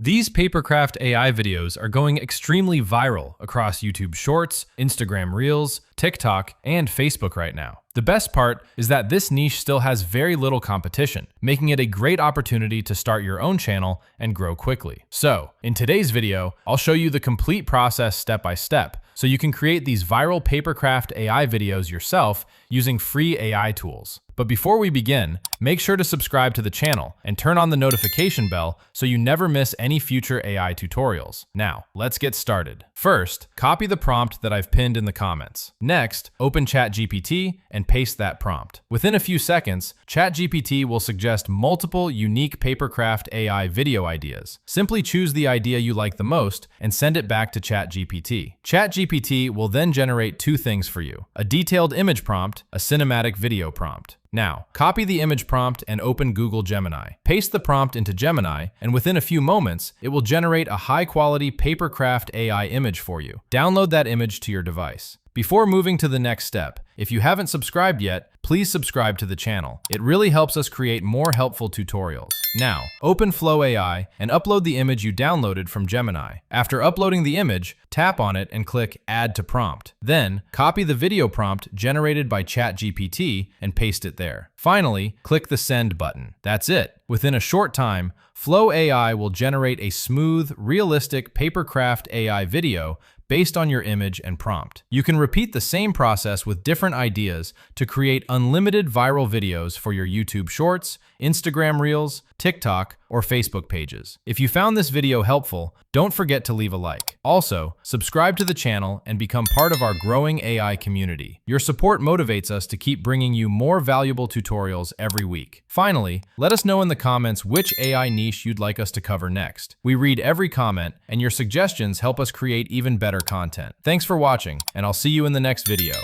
These papercraft AI videos are going extremely viral across YouTube Shorts, Instagram Reels, TikTok, and Facebook right now. The best part is that this niche still has very little competition, making it a great opportunity to start your own channel and grow quickly. So, in today's video, I'll show you the complete process step by step, so you can create these viral papercraft AI videos yourself using free AI tools. But before we begin, make sure to subscribe to the channel and turn on the notification bell so you never miss any future AI tutorials. Now, let's get started. First, copy the prompt that I've pinned in the comments. Next, open ChatGPT and paste that prompt. Within a few seconds, ChatGPT will suggest multiple unique papercraft AI video ideas. Simply choose the idea you like the most and send it back to ChatGPT. ChatGPT will then generate two things for you: a detailed image prompt, a cinematic video prompt. Now, copy the image prompt and open Google Gemini. Paste the prompt into Gemini, and within a few moments, it will generate a high-quality papercraft AI image for you. Download that image to your device. Before moving to the next step, if you haven't subscribed yet, please subscribe to the channel. It really helps us create more helpful tutorials. Now, open Flow AI and upload the image you downloaded from Gemini. After uploading the image, tap on it and click Add to Prompt. Then, copy the video prompt generated by ChatGPT and paste it there. Finally, click the Send button. That's it. Within a short time, Flow AI will generate a smooth, realistic papercraft AI video based on your image and prompt. You can repeat the same process with different ideas to create unlimited viral videos for your YouTube Shorts, Instagram Reels, TikTok, or Facebook pages. If you found this video helpful, don't forget to leave a like. Also, subscribe to the channel and become part of our growing AI community. Your support motivates us to keep bringing you more valuable tutorials every week. Finally, let us know in the comments which AI niche you'd like us to cover next. We read every comment, and your suggestions help us create even better content. Thanks for watching, and I'll see you in the next video.